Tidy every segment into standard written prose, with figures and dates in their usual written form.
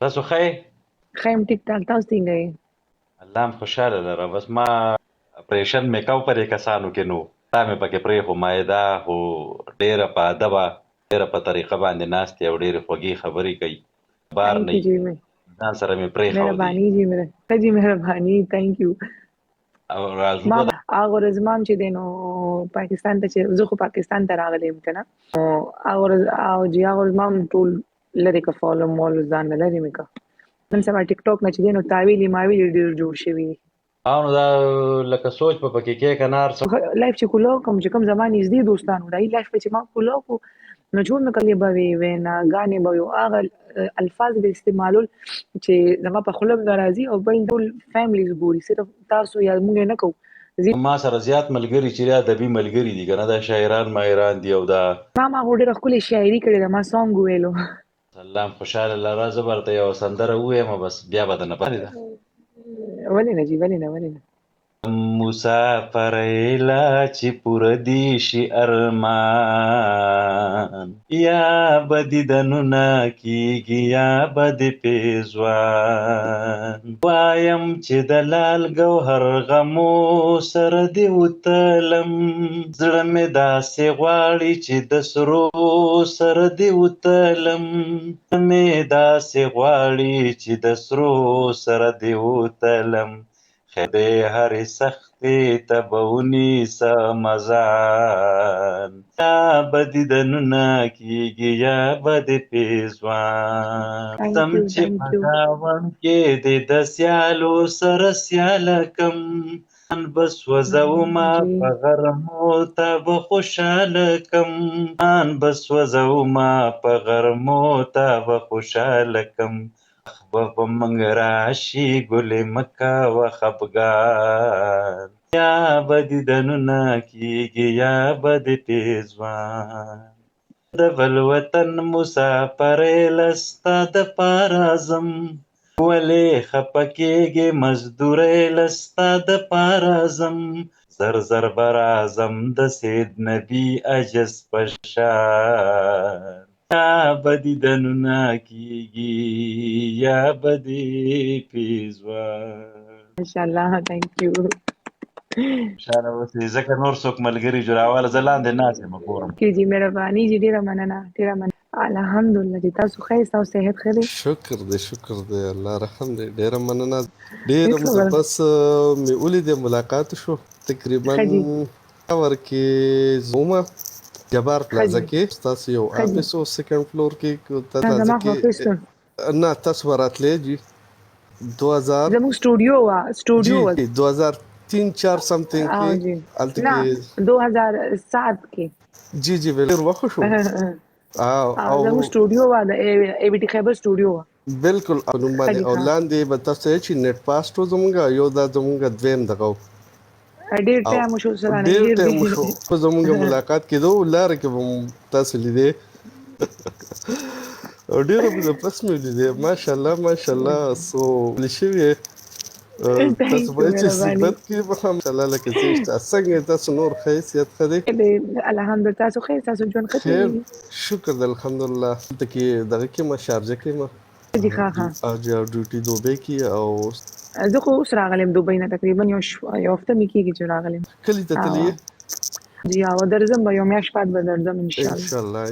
تاسو ښه یې؟ خیم ټیک ټاک تاسو څنګه یې؟ الله هم خوشحاله لره. بس ما اپریشن مې کو په دې کسانو کې نو دا مې پکې پرېښو. معده خو ډېره په ادبه ډېره په طریقه باندې ناستې او ډېرې خوږې خبرې کوي. بار थैंक نه यू وي. जी ځان سره مې پرېښودې मेहरबानी जी मेरे जी मेहरबानी थैंक यू او رازو ما به هغه ورځ ما هم چې دی نو پاکستان ته چې زه خو پاکستان ته راغلی یم که نه نو هغه ورځ او چې هغه ورځ ما هم ټول لرې که فالو مول ځان نه لرې مې که نن سبا ټیک ټاک نه چې دی نو تاویلې ماویلې ډېر جوړ شوي دي نو دا لکه سوچ په پکې کې که نار څه لایف چې کولاو کوم چې کوم زما نږدې دوستان وو د هغوی لایف چې ما کولاو کو نو چې مې کلې به وي ویناګانې به وي او هغه الفاظ به استعمالول چې زما په خوله هم نه راځي او بل ټول فیملیز ګوري صرف تاسو یا موږ یې نه کوو ما سره زیات ملګري چې دی ادبي ملګري دي که نه دا شاعران ماهران دي او دا ما هغه ډېره ښکلې شاعري کړې ده ما سانګ ویلو الله هم خوشحاله لره. زه به درته یوه سندره ووایم بس بیا به درنه پاتې ده. ولې نه جي ولې نه مسافرۍ لا چې پوره دي شي ارمان یا به دیدنونه کېږي یا به د پېزوان وایم چې د لال ګوهر غمو سره دې وتلم زړه مې داسې غواړي چې د سرو سره دې وتلم مې داسې غواړي چې د سرو سره دې وتلم خدای هرې سختې ته به ونیسه مزان یا به دیدنونه کېږي یا به د پېزوان ځم چې په ګاونډ کې دې د سیالو سره سیاله کم ځان به سوځومه په غرمو ته به خوشحاله کم ځان به سوځومه په غرمو ته به خوشحاله کم به موږ راشي ګلې مه کوه خفګان یا به دیدنونه کېږي یا به د پېزوان د بل وطن مسافرۍ له ستا دپاره ځم ولې خفه کېږې مزدورۍ له ستا دپاره ځم زر زر به راځم د سید نبي عجز په شان یا به دیدنونه کېږي یا به د پېزوان ماشاءالله ثانک یو خوشحاله اوسئ ځکه نور څوک ملګري جوړوله زه لاندې ناست یم ګورم کې جي مهرباني جي ډېره مننه الحمدلله چې تاسو ښه یاست تاسو صحت ښه دی شکر دی الله رحم دی ډېره مننه ډېره موده پس مې ولیدې ملاقات شو تقریبا ور کې زومه جبار پلازا کې ستاسو یو افیس او سیکنډ فلور کې تاسو کې نه تاسو وراتلې جی 2000 زموږ سټوډیو 2003-4 سمثینګ کې الته کې 2007 کې جی ډېر وخت شو او زموږ سټوډیو و د ای بي ټي خیبر سټوډیو بالکل نو باندې اولاندې به تاسو چې نت پاس ټو زمونږه یو دا زمونږه دویم دغه ډېر ټایم شو سره ډېر ټایم شو په زمونږه ملاقات کېدو لار کې تاسو لیدې او ډېر په پس مې لیدې ماشاءالله سو لشي تاسو به چې صفت کې به هم الله لکه چې څنګه تاسو نور حیثیت خدي الحمدلله تاسو خیر تاسو جون خیر شکر الحمدلله ته کې دغه کې ما شارجه کې ما دي ښه اج ډیوټي دوبه کې او زه خو اوس راغلم دوبۍ نه تقریبا یو هفته مې کېږي چې راغلم کله ته تللی جی او درځم به یو میاشت بعد به درځم ان شاء الله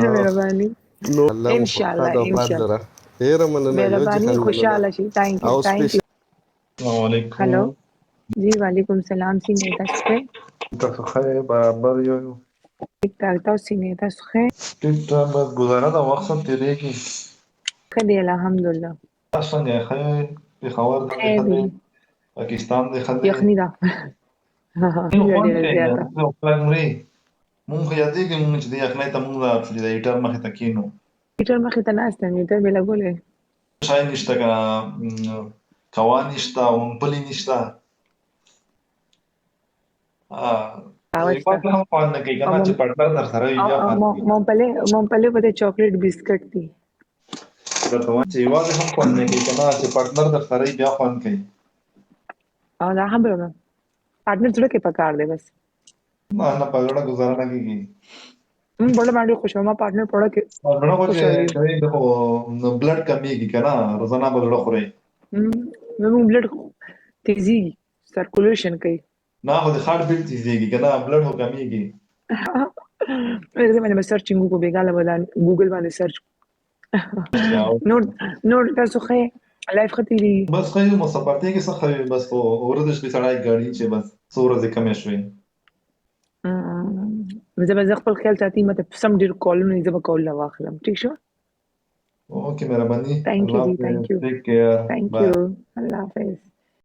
مهرباني نو ان شاء الله ډېر مننه مهرباني خوشاله شي ثانک یو السلام علیکم हेलो जी वालेकुम सलाम सीने तस्खे تاسو ښه برابر یو ټیک ټاک تاسو سینې تاسو ښه ټیک ټاک بس گزاره د وخت سم تیریږي ښه دی الحمدلله تاسو څنګه ښه پېښور د ښه دی پاکستان د ښه دی یخني ده مونږ یادېږي مونږ چې د یخنۍ ته مونږ راغلي د هیټر مخې ته کېنو هیټر مخې ته ناست یم هیټر مې لګولی شای نشته که کوا نشته ومپلي نشته هم خوند نه کوي که نه چې پټنر در سره وي بیا مونپلي به د چاکلیټ بسکټ دي درته وایم چې یوازې هم خوند نه کوي که نه چې پټنر در سره وي بیا خوند کوي دا هم برابر پارټنر زړه کې پکار دی بس نه په زړه ګزاره نه کېږي بڑا باندې خوشاله ما پارتنر پړه کې زړه خو خوشاله چې کوي د بلډ کمیږي کنه روزانه به زړه خوري زموږ بلډ تیزی سرکولیشن کوي نه خو د هارت بیټ تیزیږي کنه بلډ هو کمیږي زه باندې سرچینګ کو بیګاله بدن ګوګل باندې سرچ نور تاسو خې لایف خطيري بس خو یو مسافرته کې څه خوي بس په ورته شپې سړای ګاډي چې بس څوره ځکه مې شوي زه به خپل خیال ساتي مته سم ډیر کولونه زه به کول واخلم ٹھیک شو اوکې مهرباني Thank you, الله thank you. ټیک کیر Thank بای you. Allah Hafiz.